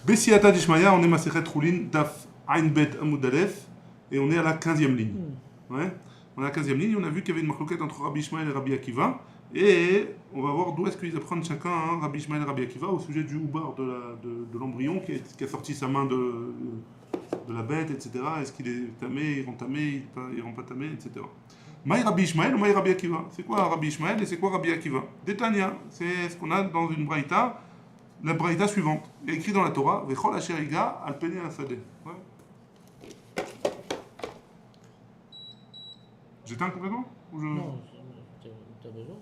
Bessiata Dishmaya, on est Masechet Roulin, Daf Ain Bet Amud Aleph, et on est à la 15e ligne. Ouais. On est à la 15e ligne, on a vu qu'il y avait une marloquette entre Rabbi Ishmael et Rabbi Akiva, et on va voir d'où est-ce qu'ils apprennent chacun, hein, Rabbi Ishmael et Rabbi Akiva, au sujet du houbar de l'embryon qui a sorti sa main de la bête, etc. Est-ce qu'il est tamé, il rend tamé, il rend pas tamé, etc. Maï Rabbi Ishmael ou Maï Rabbi Akiva. C'est quoi Rabbi Ishmael et c'est quoi Rabbi Akiva? Détania, c'est ce qu'on a dans une braïta. La braïta suivante, il est écrit dans la Torah, Vechol asher iga al penei hasadeh. J'éteins complètement ou je... Non, t'as besoin.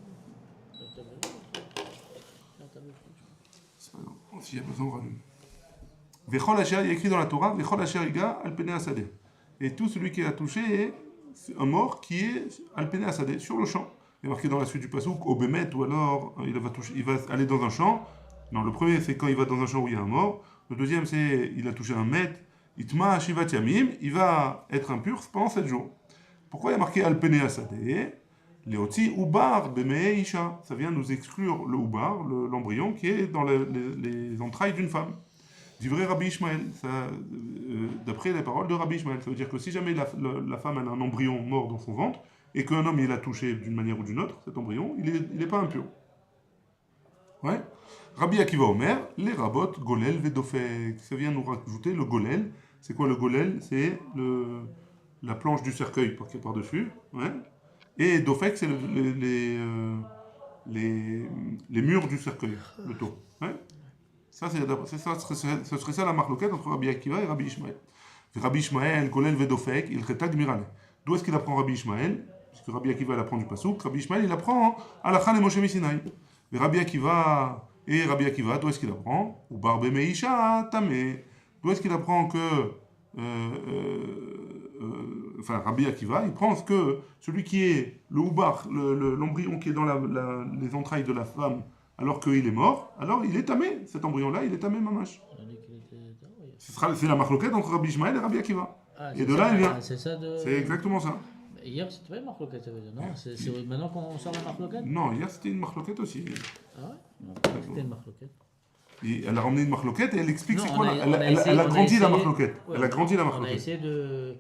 T'as besoin. C'est pas grave. S'il y a besoin, on rallume. Vechol asher, il est écrit dans la Torah, Vechol asher iga al penei hasadeh. Et tout celui qui a touché est un mort qui est al penei hasadeh, sur le champ. Il est marqué dans la suite du passouk, au bémet, ou alors il va aller dans un champ. Non, le premier, c'est quand il va dans un champ où il y a un mort. Le deuxième, c'est il a touché un mètre. Itma shivat yamim, il va être impur pendant 7 jours. Pourquoi il y a marqué al penei hasadeh? Leoti ubar bemei isha. Ça vient nous exclure le ubar, l'embryon, qui est dans les entrailles d'une femme. Du vrai Rabbi Ishmael, d'après les paroles de Rabbi Ishmael. Ça veut dire que si jamais la femme a un embryon mort dans son ventre, et qu'un homme il l'a touché d'une manière ou d'une autre, cet embryon, il n'est pas impur. Ouais. Rabbi Akiva Omer, les rabot, golel, vedofek. Ça vient nous rajouter le golel. C'est quoi le golel? C'est la planche du cercueil qui est par-dessus. Ouais. Et dofek, c'est les murs du cercueil, le taux. Ouais. Ça, ce serait ça la marloquette entre Rabbi Akiva et Rabbi Ishmael. Rabbi Ishmael, golel, vedofek, il retag mirale. D'où est-ce qu'il apprend Rabbi Ishmael? Parce que Rabbi Akiva il apprend du pasouk. Rabbi Ishmael il apprend Alachan et Moshe Misinaï. Mais Rabbi Akiva, d'où est-ce qu'il apprend? Ou Barbe Meisha Tamé. D'où est-ce qu'il apprend que. Enfin, Rabbi Akiva, il pense que celui qui est le Oubar, l'embryon qui est dans les entrailles de la femme, alors qu'il est mort, alors il est tamé. Cet embryon-là, il est tamé, mamash. C'est la marloquette entre Rabbi Ishmael et Rabbi Akiva. Et de là, il vient. C'est exactement ça. Hier, c'était pas une marloquette, ça veut dire, non? C'est maintenant qu'on sort la marloquette? Non, hier, c'était une marloquette aussi. Ah ouais? Non, c'était une marloquette. Et elle a ramené une marloquette et elle explique c'est quoi. Elle a grandi la marloquette. Ouais, elle a grandi la on marloquette. a essayé de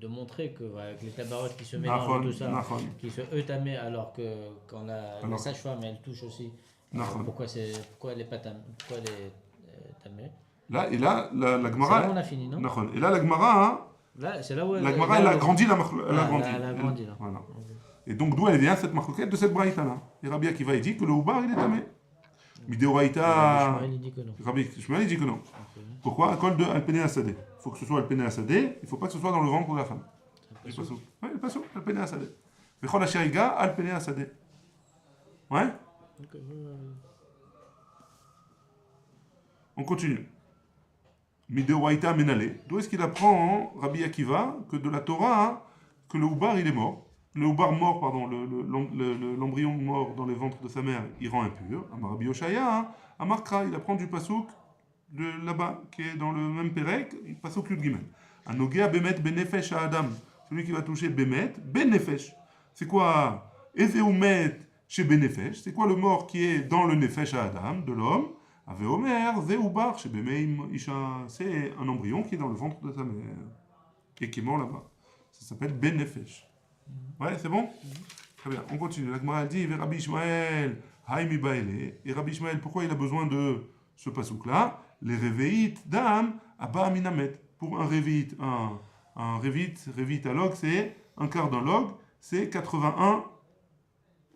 montrer que avec les tabarotes qui se mélangent et tout ça, qui se eutamés alors que quand la sage-femme elle touche aussi, pourquoi elle est pas tamée, pourquoi elle est tamée. Là, et là, la Gemara. C'est là où on a fini, non? Et là, la Gemara. Hein, là, c'est là où la Gemara, elle a grandi la marloquette. Elle a grandi là. Voilà. Et donc, d'où elle vient cette marloquette de cette braïta là? Et Rabbi Akiva, il dit que le Oubar, il est tamé. Midéoraïta. Rabbi Ishmael, il dit que non. Pourquoi? À cause de al penei hasadeh. Il faut que ce soit al penei hasadeh, il ne faut pas que ce soit dans le ventre de la femme. Oui, le pasouk, al penei hasadeh. Vechol asher iga al penei hasadeh. Ouais? On continue. Midéoraïta menale. D'où est-ce qu'il apprend, Rabbi Akiva, que de la Torah, que le Oubar, il est mort? Le Oubar mort, pardon, l'embryon mort dans le ventre de sa mère, il rend impur. Amar Rabbi Yoshaya, Amarkra, il apprend du pasouk de là-bas, qui est dans le même Pérec, pasouk Yud Gimel. Anogea bemet benefesh à Adam. Celui qui va toucher bemet, benefesh. C'est quoi? Ezeumet chez benefesh. C'est quoi le mort qui est dans le nefesh à Adam, de l'homme? Ave Omer, zeubar chez bemeim isha. C'est un embryon qui est dans le ventre de sa mère et qui est mort là-bas. Ça s'appelle benefesh. Ouais, c'est bon? Très bien, on continue. La Gemara dit, Rabbi Ishmael, Haïmi Baele. Et Rabbi Ishmael, pourquoi il a besoin de ce pasouk-là? Les réveillites d'âme, Abba Minamet. Pour un révite, un révite à log, c'est un quart d'un log, c'est 81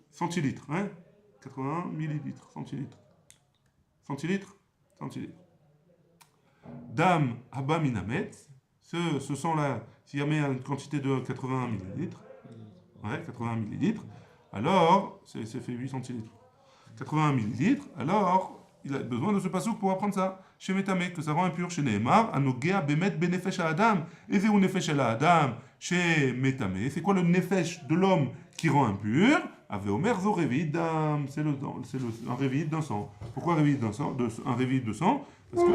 centilitres. Hein? 81 millilitres, centilitres. Centilitres? Centilitres. Dame, Abba Minamet. Ce sang-là, s'il y a une quantité de 81 millilitres, ouais, 80 millilitres, alors, c'est fait 8 centilitres. 80 millilitres, alors, il a besoin de ce pasouk pour apprendre ça. Chez Métamé, que ça rend impur. Chez Nehemar, Anogea bemet benefesh à Adam. Et c'est où nefesh à Adam? Chez Métamé, c'est quoi le nefesh de l'homme qui rend impur? Ave Omer zo révit d'âme. C'est un révit d'un sang. Pourquoi révit d'un sang? Un révit de sang? Parce qu'il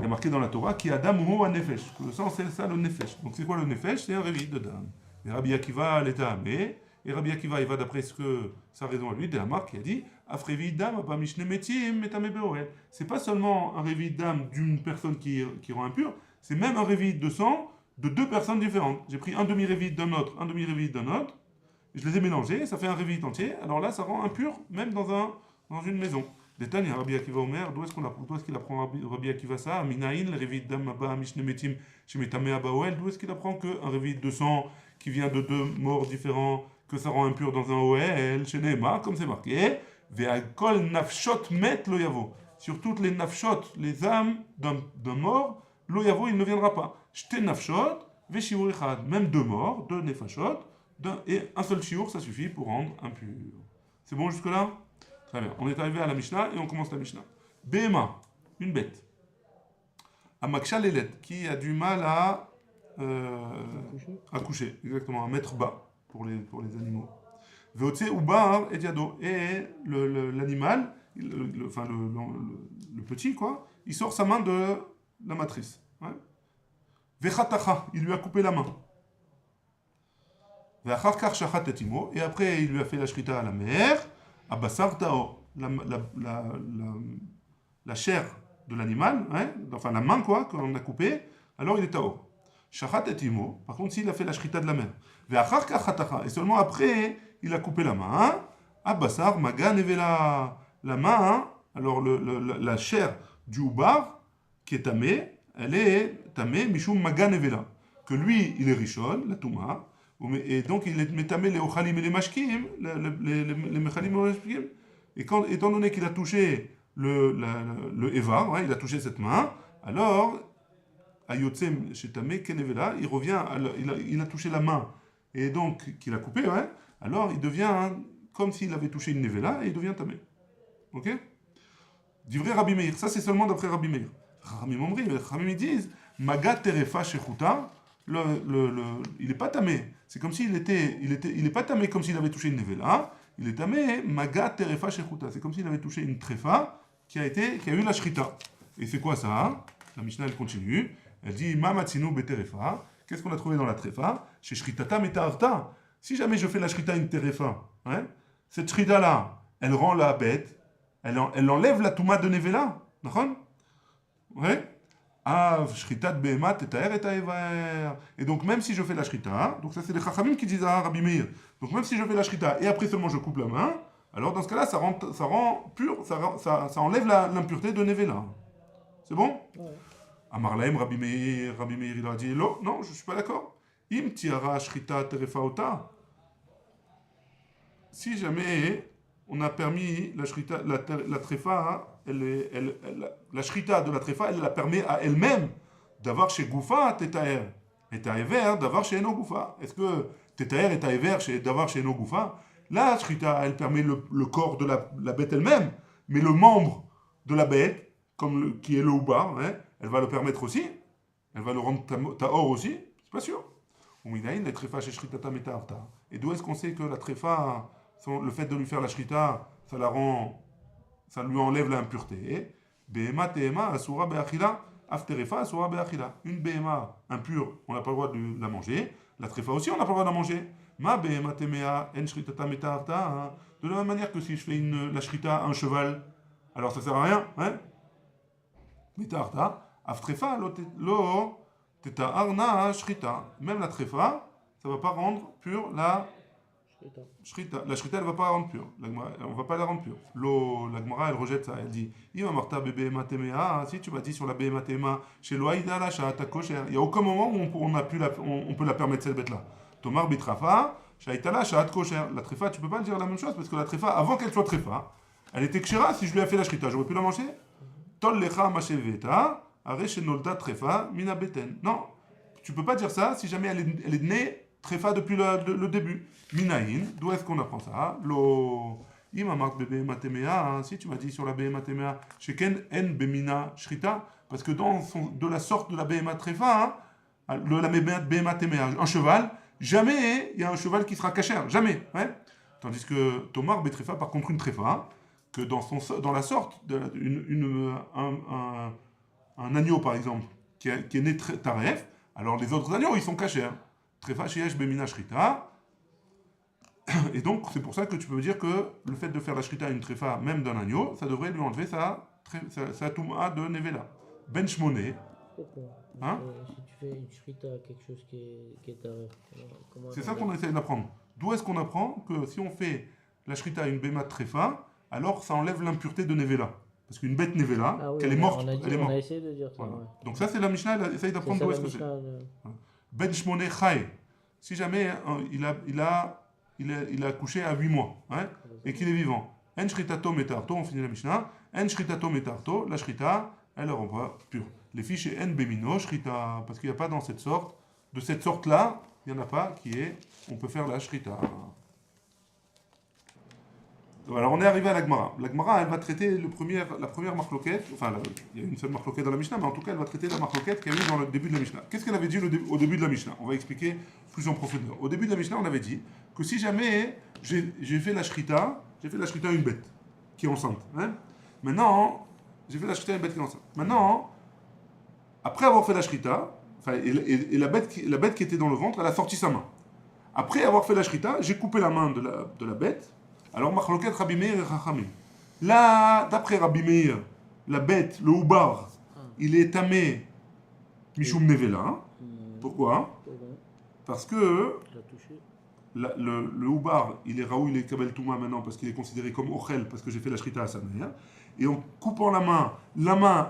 y a marqué dans la Torah qui Adam ou un nefesh. Le sang, c'est ça le nefesh. Donc c'est quoi le nefesh? C'est un révit de d'âme. Et Rabbi Akiva l'était amé. Et Rabbi Akiva, il va d'après sa raison à lui, de Amar qui a dit C'est pas seulement un révi d'âme d'une personne qui rend impur, c'est même un révi de sang de deux personnes différentes. J'ai pris un demi-révi d'un autre, un demi-révi d'un autre, je les ai mélangés, ça fait un révi entier, alors là ça rend impur même dans une maison. Détail, Rabbi Akiva Omer, d'où est-ce qu'il apprend Rabbi Akiva ça? Minaïn, le révi d'âme abba mishnemetim shemetame abba oel, d'où est-ce qu'il apprend qu'un révi de sang qui vient de deux morts différents, que ça rend impur dans un oel, chez Neymar, comme c'est marqué, ve'akol nafshot met lo yavo. Sur toutes les nafshot, les âmes d'un mort, lo yavo, il ne viendra pas. Shte nafshot, ve'shiur echad, même deux morts, deux nefashot, et un seul shiur, ça suffit pour rendre impur. C'est bon jusque-là? Très bien. On est arrivé à la Mishnah et on commence la Mishnah. Behema, une bête. Amaksha Lelet, qui a du mal à coucher, exactement, à mettre bas pour les animaux. Veotse Ubar et Yado. Et l'animal, le petit, quoi, il sort sa main de la matrice. Ouais. Vechatacha, il lui a coupé la main. Et après, il lui a fait la shrita à la mère. Abassar Tao, la chair de l'animal, hein, enfin la main quoi, qu'on a coupée, alors il est Tao. Shachat et Timo, par contre, s'il a fait la shrita de la mère. Et seulement après, il a coupé la main. Abassar Magan Evela, la main, alors la chair du Ubar, qui est tamé, elle est tamé, Mishum Magan Evela. Que lui, il est Rishon, la Touma. Et donc il est métamé les ochalim et les mashkim, les mechalim et les mashkim. Et étant donné qu'il a touché le Evar, ouais, il a touché cette main, alors, Ayotsem Shetamé Kenevela, il revient, il a touché la main, et donc qu'il a coupé, ouais, alors il devient comme s'il avait touché une Nevela, et il devient Tamé. Ok? Divrei Rabbi Meir, ça c'est seulement d'après Rabbi Meir. Rabbi disent, Magat Terefa Shechuta, il n'est pas tamé. C'est comme s'il il est pas tamé comme s'il avait touché une nevela. Il est tamé maga terefa shechuta. C'est comme s'il avait touché une trefa qui a eu la shrita. Et c'est quoi ça? La Mishnah elle continue. Elle dit ma matzinu beterefa. Qu'est-ce qu'on a trouvé dans la trefa? Chez shritata metaharta. Si jamais je fais la shrita une terefa, hein, cette shrita là, elle rend la bête, elle enlève la touma de nevela. D'accord? Ouais. Et donc même si je fais la shrita, donc ça c'est les chachamim qui disent à Rabbi Meir, donc même si je fais la shrita et après seulement je coupe la main, alors dans ce cas-là ça rend pur, ça enlève l'impureté de Nevela. C'est bon? Amar lahem Rabbi Meir il a dit non, je suis pas d'accord. Im tiara shrita terefaota. Si jamais on a permis la shrita, la trefa, la shrita de la trefa, elle la permet à elle-même d'avoir chez Goufa tetaer. Et taever d'avoir chez Eno Goufa. Est-ce que tetaer et taever d'avoir chez Eno Goufa? La shrita, elle permet le corps de la bête elle-même, mais le membre de la bête, qui est le Ubar, hein, elle va le permettre aussi. Elle va le rendre taor aussi. C'est pas sûr. Et d'où est-ce qu'on sait que la trefa, le fait de lui faire la shrita, ça lui enlève l'impureté. Behema tehema asura be'achila, afterefa asura be'achila. Une behema impure, on n'a pas le droit de la manger. La trefa aussi, on n'a pas le droit de la manger. Ma behema temea en shritata metaharta. De la même manière que si je fais la shrita à un cheval, alors ça sert à rien, hein? Metaharta, aftrefa lo tetaharna shrita. Même la trefa, ça ne va pas rendre pure la shrita. La shrita, elle ne va pas la rendre pure. On ne va pas la rendre pure. La Gemara, elle rejette ça. Elle dit si tu m'as dit sur la Behema Tema, chez Loaïda la Shahata Kosher, il n'y a aucun moment où on peut la permettre cette bête-là. Tomar Bitrafa, Shahitala Shahat Kosher. La trefa, tu ne peux pas dire la même chose parce que la trefa, avant qu'elle soit trefa, elle était kshera. Si je lui ai fait la shrita, j'aurais pu la manger. Tol Lecha Masheveta, Are Shenolda Trefa, Mina Beten. Non, tu ne peux pas dire ça si jamais elle est née trefa depuis le début. Minaïn, d'où est-ce qu'on apprend ça? Si tu m'as dit sur la Behema Temea, Sheken en Bemina Shrita, parce que de la sorte de la Behema Trefa, la Behema Temea, un cheval, jamais il y a un cheval qui sera kasher, jamais. Ouais. Tandis que Tomar Betrefa, par contre, une trefa, que dans la sorte, un agneau par exemple, qui est né taref, alors les autres agneaux ils sont kasher. Trefa Sheyesh Bemina Shrita. Et donc, c'est pour ça que tu peux dire que le fait de faire la shrita à une tréfa, même d'un agneau, ça devrait lui enlever sa touma de nevela. Ben shmoné. Hein? Si tu fais une shrita à quelque chose qui est taré, c'est ça qu'on essaie d'apprendre. D'où est-ce qu'on apprend que si on fait la shrita à une béma de tréfa, alors ça enlève l'impureté de nevela. Parce qu'une bête nevela, qu'elle est morte, elle est morte. On a essayé de dire ça. Voilà. Ouais. Donc ça, c'est la Mishnah, elle essaye d'apprendre d'où est-ce que c'est. Ben shmoné chai. Si jamais il a accouché à 8 mois, hein, et qu'il est vivant. En shritato metarto, on finit la Mishnah. En shritato metarto, la shrita, elle rend pas pure. Les fiches en bemino shrita, parce qu'il n'y a pas dans cette sorte, de cette sorte-là, il n'y en a pas qui est, on peut faire la shrita. Alors on est arrivé à la Gemara. La Gemara, elle va traiter la première marloquette, enfin il y a une seule marloquette dans la Mishnah, mais en tout cas elle va traiter la marloquette qu'il y a eu dans le début de la Mishnah. Qu'est-ce qu'elle avait dit au début de la Mishnah? On va expliquer plus en profondeur. Au début de la Mishnah, on avait dit que si jamais j'ai fait la shrita à une bête qui est enceinte. Hein. Maintenant, j'ai fait la shrita à une bête qui est enceinte. Maintenant, après avoir fait la shrita, et la bête qui était dans le ventre, elle a sorti sa main. Après avoir fait la shrita, j'ai coupé la main de la bête. Alors, Machloket Rabbi Meir et Chachamim. Là, d'après Rabbi Meir, la bête, le houbar, il est tamé Mishum Nevela. Pourquoi? Parce que le houbar, il est Raoui, il est Kabel Touma maintenant, parce qu'il est considéré comme Ochel, parce que j'ai fait la shrita à sa mère. Et en coupant la main,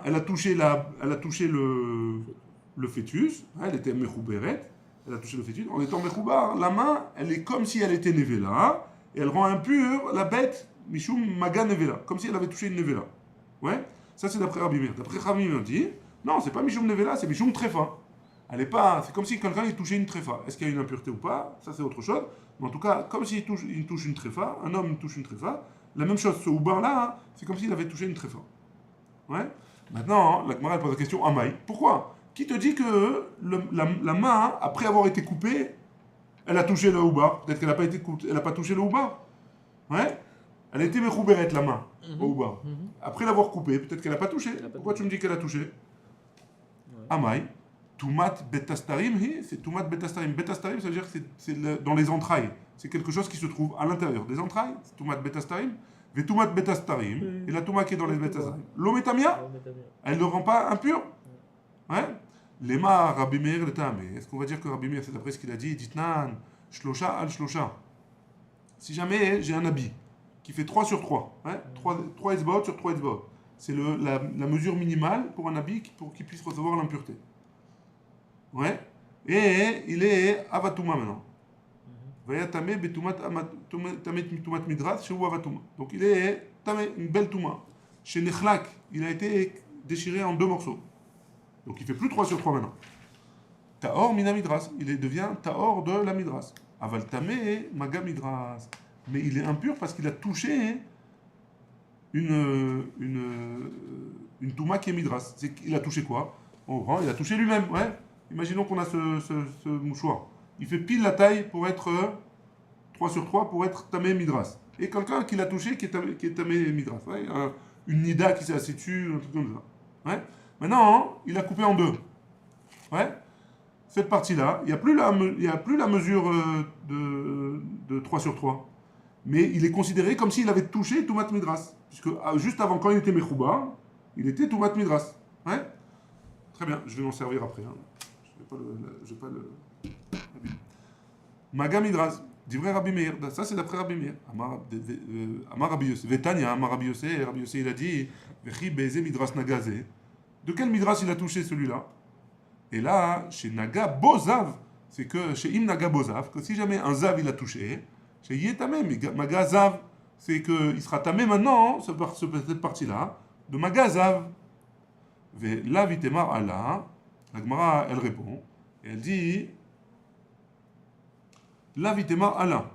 elle a touché le fœtus, hein, elle était Mechouberet, elle a touché le fœtus. En étant Mechoubar, la main, elle est comme si elle était Nevela. Et elle rend impure la bête, Mishum Maga Nevela, comme si elle avait touché une Nevela. Ouais. Ça, c'est d'après Rabbi Meir. D'après Rabbi Meir, dit, non, c'est pas Mishum Nevela, c'est Mishum Trefa. Elle est pas, c'est comme si quelqu'un il touchait une Trefa. Est-ce qu'il y a une impureté ou pas? Ça, c'est autre chose. Mais en tout cas, comme s'il touche une Trefa, un homme touche une Trefa, la même chose, ce houbar-là, c'est comme s'il avait touché une Trefa. Ouais. Maintenant, la Gemara pose la question Amaï. Pourquoi? Qui te dit que la main, après avoir été coupée, elle a touché le houbar? Peut-être qu'elle n'a pas touché le houbar. Ouais. Elle a été mechouberet la main au houbar. Après l'avoir coupé, peut-être qu'elle n'a pas touché. Pourquoi tu me dis qu'elle a touché? Amaï. Toumat betastarim, c'est toumat betastarim. Betastarim, ça veut dire que c'est dans les entrailles. C'est quelque chose qui se trouve à l'intérieur des entrailles. C'est toumat betastarim. Ve toumat betastarim. Et la touma qui est dans les betastarim. L'ometamia, elle ne rend pas impure. Ouais. Lema Rabbi Meir le Tamé. Est-ce qu'on va dire que Rabbi Meir, c'est d'après ce qu'il a dit, Ditnan, Shlosha al Shlosha. Si jamais j'ai un habit qui fait 3 sur 3, hein, 3 etzbaot sur 3 etzbaot, c'est la mesure minimale pour un habit pour qu'il puisse recevoir l'impureté. Ouais. Et il est Avatuma maintenant. Vaya Tamé betumat midras, chez Avatuma. Donc il est Tamé, une belle Touma. Chez Nechlak, il a été déchiré en 2 morceaux. Donc il fait plus 3 sur 3 maintenant. Taor mina midras. Il devient taor de la midras. Aval tamé maga midras. Mais il est impur parce qu'il a touché une touma qui est midras. Il a touché quoi? Il a touché lui-même. Ouais. Imaginons qu'on a ce mouchoir. Il fait pile la taille pour être 3 sur 3 pour être tamé midras. Et quelqu'un qui l'a touché qui est tamé midras. Ouais. Une nida qui s'est assise dessus, un truc comme ça. Ouais. Maintenant, il a coupé en 2. Ouais. Cette partie-là, il n'y a plus la mesure de 3 sur 3. Mais il est considéré comme s'il avait touché Toumat Midras. Puisque juste avant, quand il était Mechouba, il était Toumat Midras. Ouais. Très bien, je vais m'en servir après. Hein. Je vais pas le... Maga Midras. Divrei Rabbi Meir. Ça, c'est d'après Rabbi Meir. Amar Rabbi Yosef. Vetania, Amar Rabbi Yosef. Rabbi Yosef, il a dit Vechi Beze Midras Nagazé. De quel midras il a touché celui-là? Et là, chez Naga Bozav, c'est que chez Im Naga Bozav, que si jamais un Zav il a touché, chez Yetamé, Maga Zav, c'est qu'il sera tamé maintenant, cette partie-là, de Maga Zav. Là, Vitemar Allah, la Gemara, elle répond, et elle dit Là, Vitemar Allah.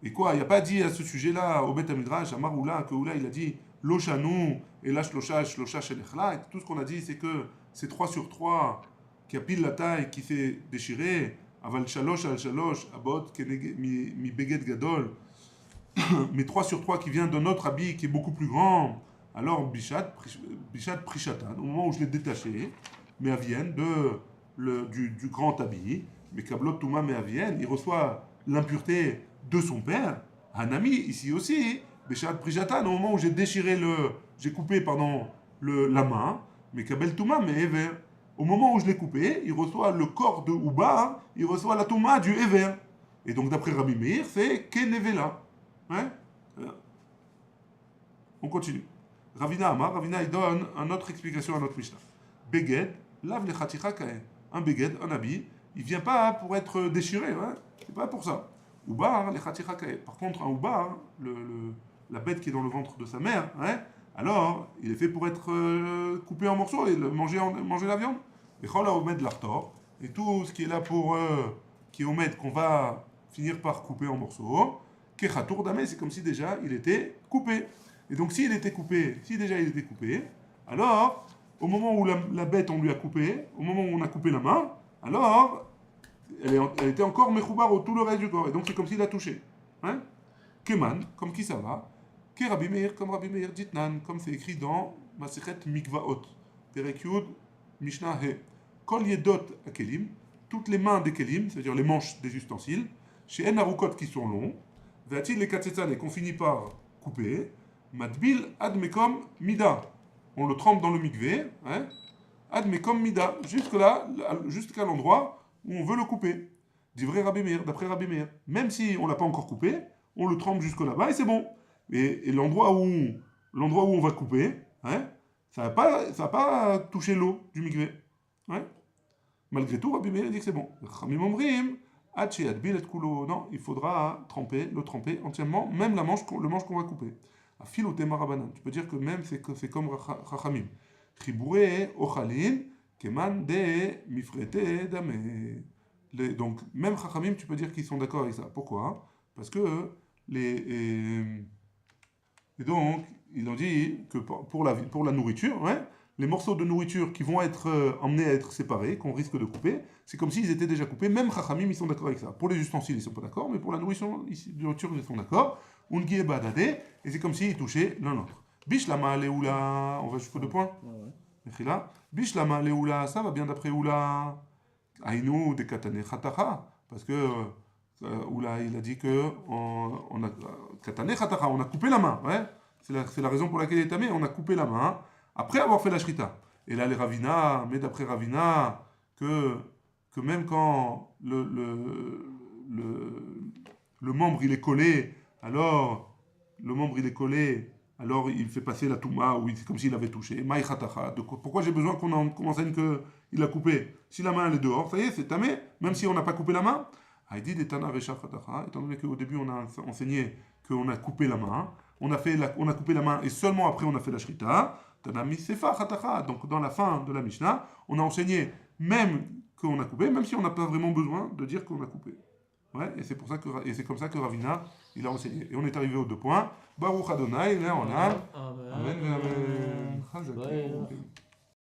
Et quoi, il n'y a pas dit à ce sujet-là, au Beth Midrash, à Maroula, que Oula, il a dit Lochanou, et là, Shlosha Shelechla, et tout ce qu'on a dit, c'est que c'est 3 sur 3 qui a pile la taille, qui s'est déchiré, aval Shalosh al Shalosh, abot, mi Beged Gadol, mais 3 sur 3 qui vient d'un autre habit qui est beaucoup plus grand, alors Bishat Prishatan, au moment où je l'ai détaché, mais à Vienne, du grand habit, mais Kablot Touma, mais à Vienne, il reçoit l'impureté de son père, Hanami, ici aussi, Beshat Prijatan, au moment où j'ai coupé, la main, mais Kabel Touma, mais Ever. Au moment où je l'ai coupé, il reçoit le corps de Ouba, il reçoit la Touma du Ever. Et donc, d'après Rabbi Meir, c'est Kenevela. Hein? On continue. Ravina il donne une autre explication à notre Mishnah. Beged, lave le chaticha kaen. Un beged, un habit, il vient pas pour être déchiré, hein? C'est pas pour ça. Oubar, le chaticha kaen. Par contre, un oubar, la bête qui est dans le ventre de sa mère, hein? Alors, il est fait pour être coupé en morceaux et manger la viande. Et chola omed l'artor, et tout ce qui est là pour qui est omed, qu'on va finir par couper en morceaux, kechatour damé, c'est comme si déjà il était coupé. Et donc, si déjà il était coupé, alors, au moment où la bête on lui a coupé, au moment où on a coupé la main, alors, elle était encore mechoubar au tout le reste du corps. Et donc, c'est comme s'il a touché. Hein? Keman, comme qui ça va? Ke Rabbi Meir, comme Rabbi Meir, Ditnan, comme c'est écrit dans Masechet Mikvaot, Perek Yud, Mishnah He. Kol Yedot Akelim, toutes les mains des Kelim, c'est-à-dire les manches des ustensiles, chez En Harukot qui sont longs, Ve'atil les Katsetan et qu'on finit par couper, Madbil admekom mida. On le trempe dans le mikvé, hein? Admekom mida, jusqu'à l'endroit où on veut le couper. Dit vrai Rabbi Meir, d'après Rabbi Meir. Même si on l'a pas encore coupé, on le trempe jusque là-bas et c'est bon. Et l'endroit où on va couper, hein? Ça va pas toucher l'eau du mikvé. Hein? Malgré tout, Rabbi Meir dit que c'est bon. Chamim omrim, adche adbil et kulo. Non, il faudra le tremper entièrement, même le manche qu'on va couper. Filouté marabanan. Tu peux dire que même c'est comme Chachamim. Chibouré ochalin keman de mifrete dame. Donc même Chachamim, tu peux dire qu'ils sont d'accord avec ça. Pourquoi? Parce que et donc ils ont dit que pour la nourriture, ouais, les morceaux de nourriture qui vont être emmenés à être séparés, qu'on risque de couper, c'est comme s'ils étaient déjà coupés. Même Chachamim, ils sont d'accord avec ça. Pour les ustensiles, ils sont pas d'accord, mais pour la nourriture, ils sont d'accord. Ungi badade, et c'est comme s'ils touchaient l'un l'autre. Bishlama leoula, on va jusqu'au 2 points. Mechila. Bishlama leoula, ça va bien d'après Oula. Aïnou de katane chatacha, parce que Oula, il a dit que on a katane chatacha, on a coupé la main. Ouais, c'est la raison pour laquelle il est tamé. On a coupé la main après avoir fait la shrita. Et là, les Ravina, mais d'après Ravina, que même quand le membre il est collé, alors il fait passer la touma, ou c'est comme s'il avait touché. Maïchatacha. Pourquoi j'ai besoin qu'on enseigne qu'il a coupé? Si la main elle est dehors, ça y est, c'est tamé, même si on n'a pas coupé la main. Haïdi de Tana Veshachatacha, étant donné qu'au début on a enseigné qu'on a coupé la main, on a coupé la main et seulement après on a fait la shrita. Tana Misefa Chatacha. Donc dans la fin de la Mishnah, on a enseigné même qu'on a coupé, même si on n'a pas vraiment besoin de dire qu'on a coupé. Ouais, et c'est comme ça que Ravina il a enseigné. Et on est arrivé aux 2 points. Baruch Adonai, là on a. Amen. Amen.